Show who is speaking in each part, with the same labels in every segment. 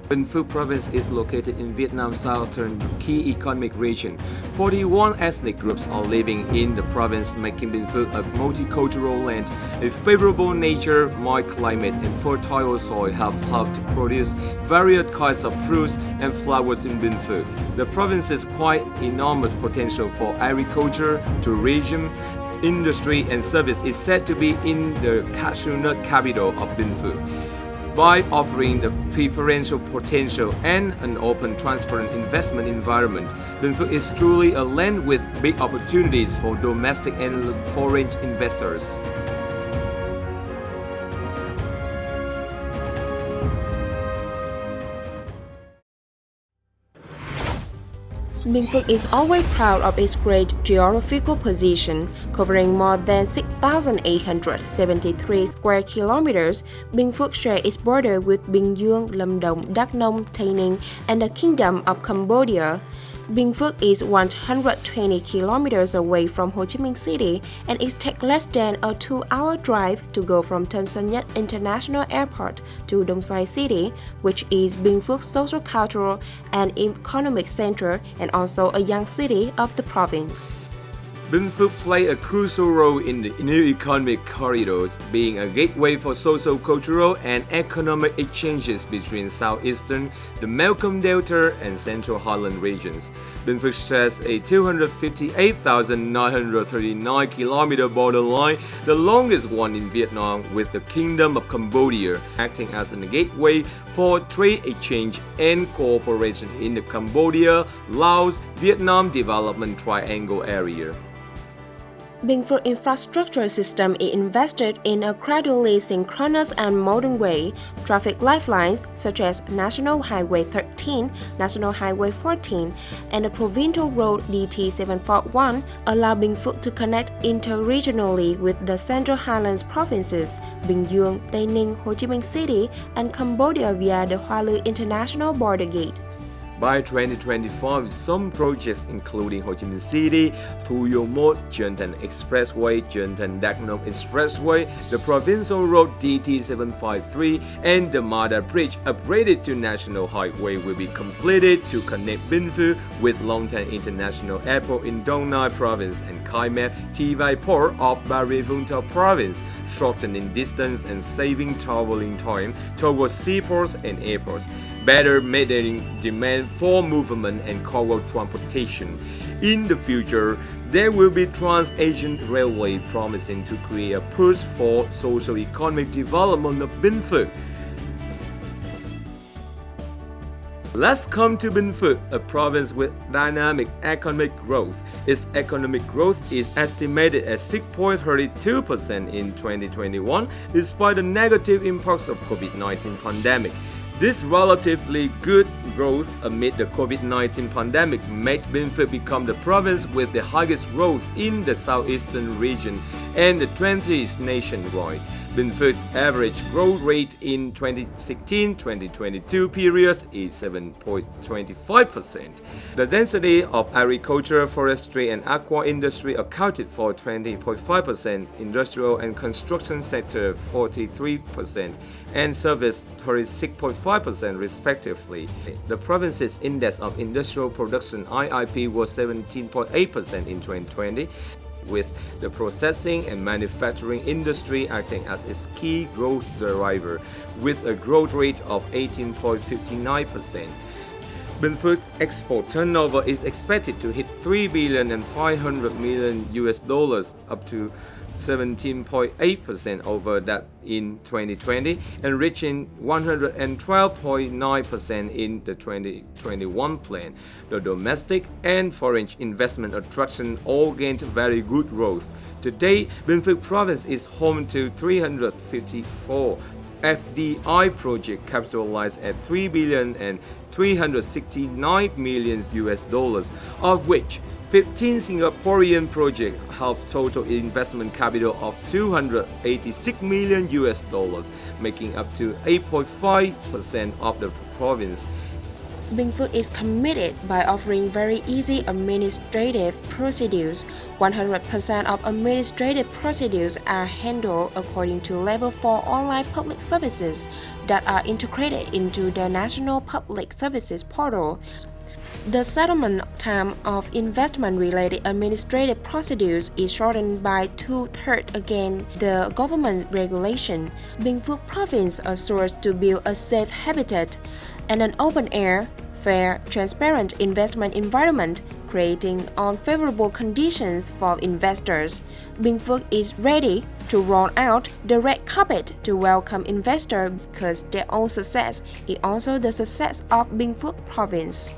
Speaker 1: Binh Phuoc province is located in Vietnam's southern key economic region. 41 ethnic groups are living in the province, making Binh Phuoc a multicultural land. A favorable nature, mild climate, and fertile soil have helped to produce various kinds of fruits and flowers in Binh Phuoc. The province's quite enormous potential for agriculture, tourism, industry, and service is said to be in the cashew nut capital of Binh Phuoc. By offering the preferential potential and an open, transparent investment environment, Binh Phuoc is truly a land with big opportunities for domestic and foreign investors.
Speaker 2: Binh Phuoc is always proud of its great geographical position, covering more than 6,873 square kilometers. Binh Phuoc shares its border with Bình Dương, Lâm Đồng, Đắk Nông, THÀNH and the Kingdom of Cambodia. Binh Phuoc is 120 kilometers away from Ho Chi Minh City, and it takes less than a 2-hour drive to go from Tân Sơn Nhất International Airport to Dong Xoài City, which is Binh Phuoc's social, cultural, and economic center, and also a young city of the province.
Speaker 1: Binh Phuoc plays a crucial role in the new economic corridors, being a gateway for social, cultural, and economic exchanges between southeastern, the Mekong Delta, and Central Highland regions. Binh Phuoc shares a 258,939 kilometer borderline, the longest one in Vietnam, with the Kingdom of Cambodia, acting as a gateway for trade exchange and cooperation in the Cambodia, Laos, Vietnam Development Triangle area.
Speaker 2: Binh Phuoc infrastructure system is invested in a gradually synchronous and modern way. Traffic lifelines such as National Highway 13, National Highway 14, and the provincial road DT-741 allow Binh Phuoc to connect interregionally with the Central Highlands provinces, Bình Dương, Tây Ninh, Ho Chi Minh City, and Cambodia via the Hoa Lư International Border Gate.
Speaker 1: By 2025, some projects including Ho Chi Minh City, Thu Yon Một, Trọn Expressway, Trọn Đắk Nông Expressway, the provincial road DT-753, and the Mada Bridge upgraded to National Highway will be completed to connect Binh Phuoc with Long Thanh International Airport in Dong Nai Province and Khai Mep Thi Port of Bà Rịa Vũng Tàu Province, shortening distance and saving traveling time towards seaports and airports, better meeting demand for movement and cargo transportation. In the future, there will be Trans-Asian Railway promising to create a push for socio-economic development of Binh Phuoc. Let's come to Binh Phuoc, a province with dynamic economic growth. Its economic growth is estimated at 6.32% in 2021, despite the negative impacts of COVID-19 pandemic. This relatively good growth amid the COVID-19 pandemic made Binh Phuoc become the province with the highest growth in the southeastern region and the 20th nationwide. Binh Phuoc's average growth rate in 2016-2022 period is 7.25%. The density of agriculture, forestry, and aqua industry accounted for 20.5%, industrial and construction sector 43%, and service 36.5% respectively. The province's index of industrial production (IIP) was 17.8% in 2020. With the processing and manufacturing industry acting as its key growth driver, with a growth rate of 18.59%. Binh Phuoc's export turnover is expected to hit $3 billion and $500 million up to 17.8% over that in 2020 and reaching 112.9% in the 2021 plan. The domestic and foreign investment attraction all gained very good growth. Today, Binh Phuoc province is home to 354 FDI project capitalized at $3 billion and $369 million, of which 15 Singaporean projects have total investment capital of $286 million, making up to 8.5% of the province.
Speaker 2: Binh Phuoc is committed by offering very easy administrative procedures. 100% of administrative procedures are handled according to Level 4 online public services that are integrated into the National Public Services Portal. The settlement time of investment-related administrative procedures is shortened by 2/3 against the government regulation. Binh Phuoc Province assures to build a safe habitat and an open-air, fair, transparent investment environment, creating unfavorable conditions for investors. Binh Phuoc is ready to roll out the red carpet to welcome investors because their own success is also the success of Binh Phuoc Province.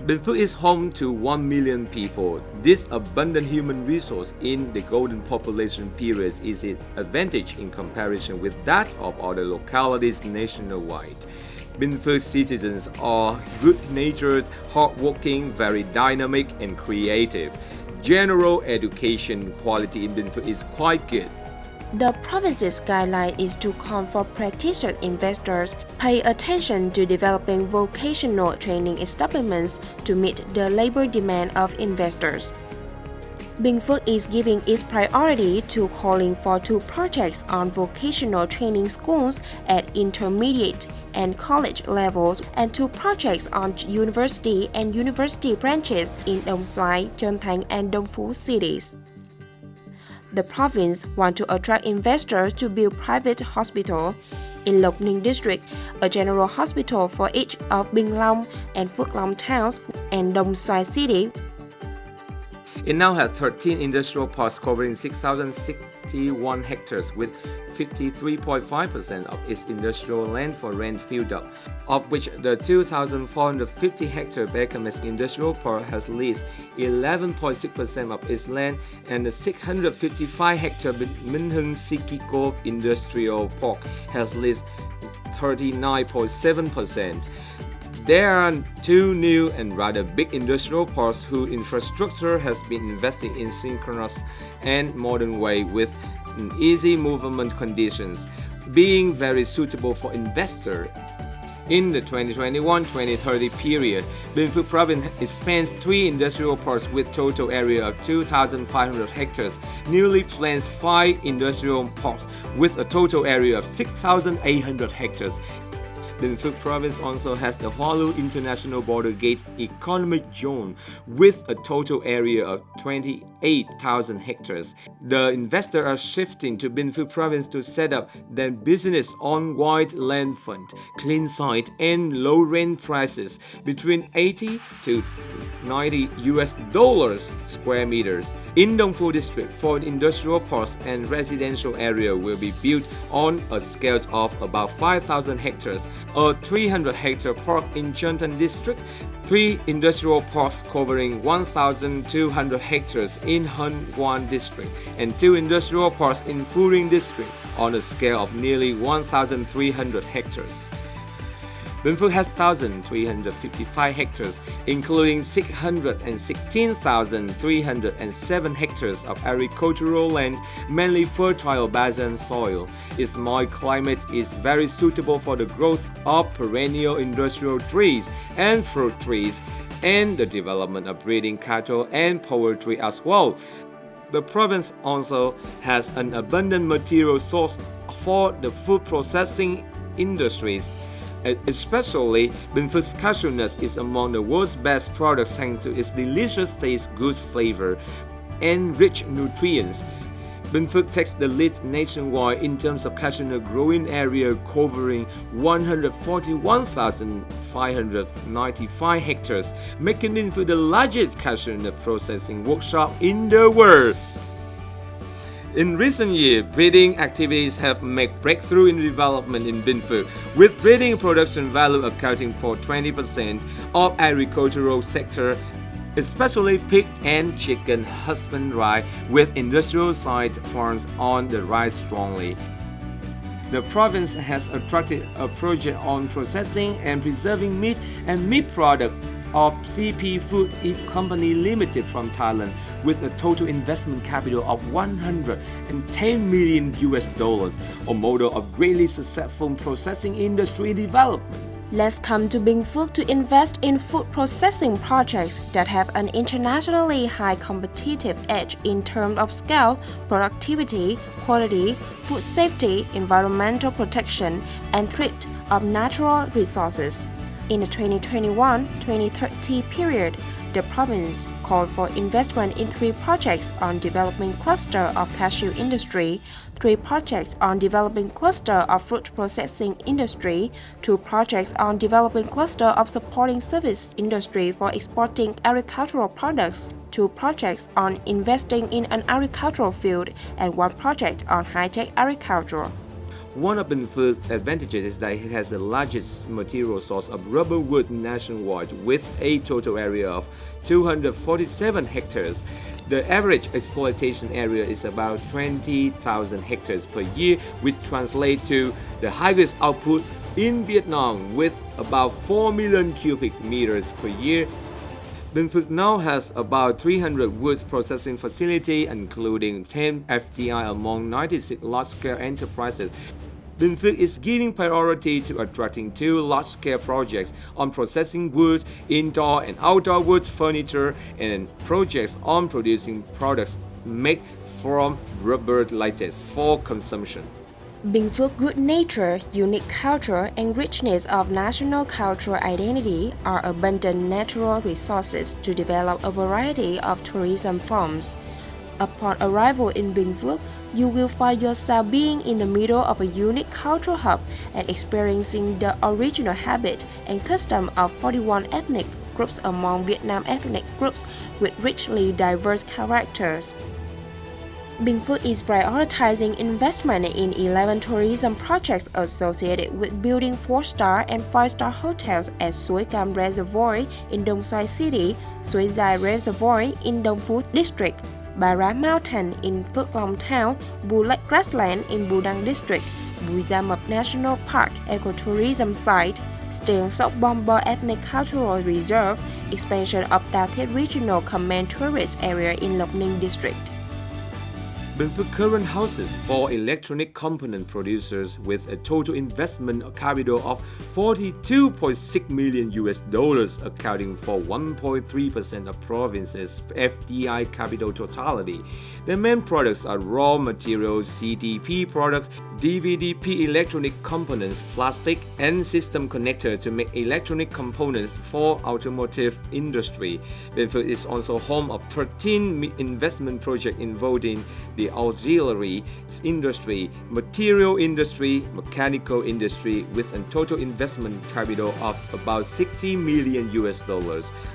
Speaker 1: Binh Phuoc is home to 1 million people. This abundant human resource in the golden population period is its advantage in comparison with that of other localities nationwide. Binh Phuoc citizens are good-natured, hardworking, very dynamic and creative. General education quality in Binh Phuoc is quite good.
Speaker 2: The province's guideline is to call for practitioner investors pay attention to developing vocational training establishments to meet the labor demand of investors. Binh Phuoc is giving its priority to calling for 2 projects on vocational training schools at intermediate and college levels and 2 projects on university and university branches in Đồng Xoài, Trân Thành and Đông Phú cities. The province wants to attract investors to build private hospital. In Lộc Ninh district, a general hospital for each of Bình Long and Phước Long towns and Đồng Xoài city.
Speaker 1: It now has 13 industrial parks covering 6,061 hectares with 53.5% of its industrial land for rent filled up, of which the 2,450 hectare Beckhams Industrial Park has leased 11.6% of its land and the 655 hectare Minh Hưng Sikiko Industrial Park has leased 39.7%. There are 2 new and rather big industrial parks whose infrastructure has been invested in synchronous and modern way with easy movement conditions, being very suitable for investors. In the 2021-2030 period, Binh Phuoc Province expands 3 industrial parks with total area of 2,500 hectares, newly plans 5 industrial parks with a total area of 6,800 hectares. Binh Phuoc Province also has the Hoa International Border Gate Economic Zone with a total area of 28,000 hectares. The investors are shifting to Binh Phuoc Province to set up their business on wide land front, clean site and low rent prices between 80 to 90 US dollars square meters. In Đông Phú district, 4 industrial parks and residential area will be built on a scale of about 5,000 hectares. A 300 hectare park in Trân Thành district, 3 industrial parks covering 1,200 hectares in HeiNH district, and 2 industrial parks in Phú Riêng district on a scale of nearly 1,300 hectares. Binh Phuoc has 1,355 hectares, including 616,307 hectares of agricultural land, mainly fertile basin soil. Its mild climate is very suitable for the growth of perennial industrial trees and fruit trees, and the development of breeding cattle and poultry as well. The province also has an abundant material source for the food processing industries. Especially, Binh Phuoc's cashew nuts is among the world's best products thanks to its delicious taste, good flavor, and rich nutrients. Binh Phuoc takes the lead nationwide in terms of cashew nut growing area, covering 141,595 hectares, making Binh Phuoc the largest cashew nut processing workshop in the world. In recent years, breeding activities have made breakthrough in development in Binh Phuoc, with breeding production value accounting for 20% of agricultural sector, especially pig and chicken husbandry, with industrial site farms on the rise strongly. The province has attracted a project on processing and preserving meat and meat products of CP Food Company Limited from Thailand, with a total investment capital of 110 million US dollars, a model of greatly successful processing industry development.
Speaker 2: Let's come to Binh Phuoc to invest in food processing projects that have an internationally high competitive edge in terms of scale, productivity, quality, food safety, environmental protection, and thrift of natural resources. In the 2021-2030 period, the province called for investment in 3 projects on developing cluster of cashew industry, 3 projects on developing cluster of fruit processing industry, 2 projects on developing cluster of supporting service industry for exporting agricultural products, 2 projects on investing in an agricultural field, and 1 project on high-tech agriculture.
Speaker 1: One of Binh Phuoc's advantages is that it has the largest material source of rubber wood nationwide with a total area of 247 hectares. The average exploitation area is about 20,000 hectares per year, which translates to the highest output in Vietnam with about 4 million cubic meters per year. Binh Phuoc now has about 300 wood processing facilities, including 10 FDI among 96 large-scale enterprises. Binh Phuoc is giving priority to attracting 2 large-scale projects on processing wood, indoor and outdoor wood furniture, and projects on producing products made from rubber latex for consumption.
Speaker 2: Binh Phuoc's good nature, unique culture, and richness of national cultural identity are abundant natural resources to develop a variety of tourism forms. Upon arrival in Binh Phuoc, you will find yourself being in the middle of a unique cultural hub and experiencing the original habit and custom of 41 ethnic groups among Vietnam ethnic groups with richly diverse characters. Binh Phuoc is prioritizing investment in 11 tourism projects associated with building 4-star and 5-star hotels at Suối Cam Reservoir in Dong Xoài City, Suối Dài Reservoir in Dong Phu District, Bà Rá Mountain in Phước Long Town, Bù Lách Grassland in Bù Đăng District, Bùi Gia Mập National Park Ecotourism Site, Stieng Sóc Bom Bo Ethnic Cultural Reserve, expansion of Ta Thiết Regional Command Tourist Area in Lộc Ninh District.
Speaker 1: Binh Phuoc current houses 4 electronic component producers with a total investment capital of $42.6 million, accounting for 1.3% of province's FDI capital totality. The main products are raw materials, CDP products, DVDP electronic components, plastic, and system connector to make electronic components for automotive industry. Binh Phuoc is also home of 13 investment projects involving the auxiliary industry, material industry, mechanical industry with a total investment capital of about $60 million,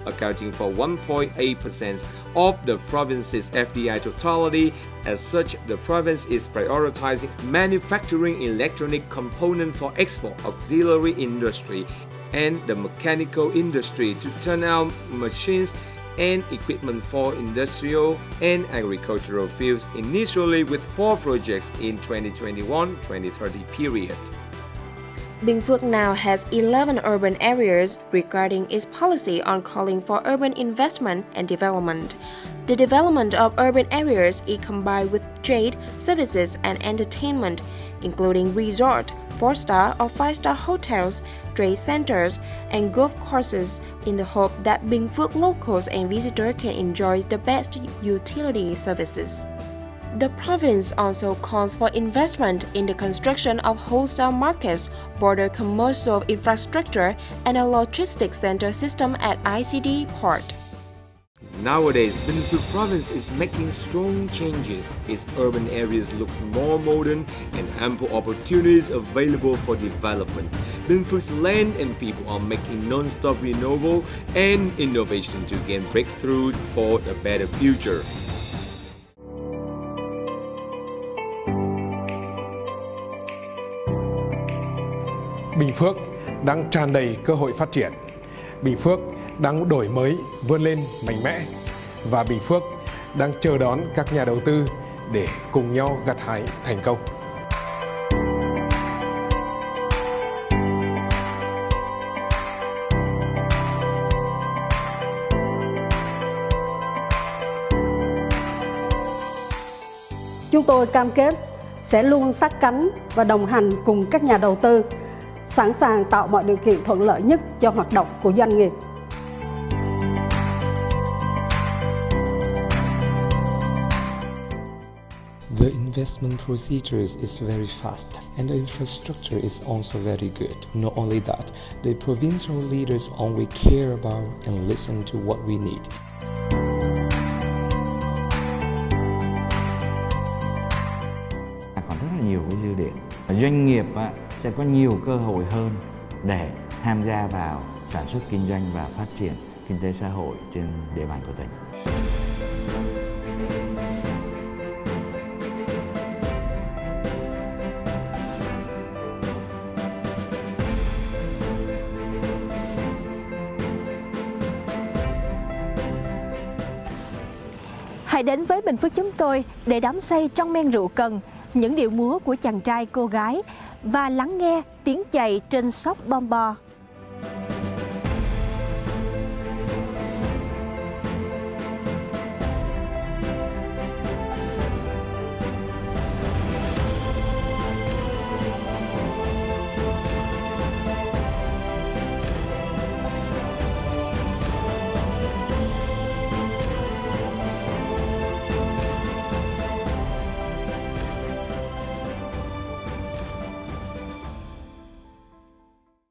Speaker 1: accounting for 1.8% of the province's FDI totality. As such, the province is prioritizing manufacturing electronic components for export, auxiliary industry, and the mechanical industry to turn out machines and equipment for industrial and agricultural fields, initially with 4 projects in 2021-2030 period.
Speaker 2: Binh Phuoc now has 11 urban areas regarding its policy on calling for urban investment and development. The development of urban areas is combined with trade, services, and entertainment, including resort, 4-star or 5-star hotels, trade centers, and golf courses in the hope that Binh Phuoc locals and visitors can enjoy the best utility services. The province also calls for investment in the construction of wholesale markets, border commercial infrastructure, and a logistics center system at ICD port.
Speaker 1: Nowadays, Binh Phuoc province is making strong changes. Its urban areas look more modern and ample opportunities available for development. Binh Phuoc's land and people are making non-stop renewal and innovation to gain breakthroughs for a better future.
Speaker 3: Binh Phuoc đang tràn đầy cơ hội phát triển. Binh Phuoc đang đổi mới, vươn lên mạnh mẽ, và Binh Phuoc đang chờ đón các nhà đầu tư để cùng nhau gặt hái thành công.
Speaker 4: Chúng tôi cam kết sẽ luôn sát cánh và đồng hành cùng các nhà đầu tư, sẵn sàng tạo mọi điều kiện thuận lợi nhất cho hoạt động của doanh nghiệp.
Speaker 5: The investment procedures is very fast and the infrastructure is also very good. Not only that, the provincial leaders only care about and listen to what we need.
Speaker 6: Còn rất là nhiều cái dư địa. Doanh nghiệp sẽ có nhiều cơ hội hơn để tham gia vào sản xuất kinh doanh và phát triển kinh tế xã hội trên địa bàn của tỉnh.
Speaker 7: Hãy đến với Bình Phước chúng tôi để đắm say trong men rượu cần, những điệu múa của chàng trai cô gái và lắng nghe tiếng chày trên sóc bom bo.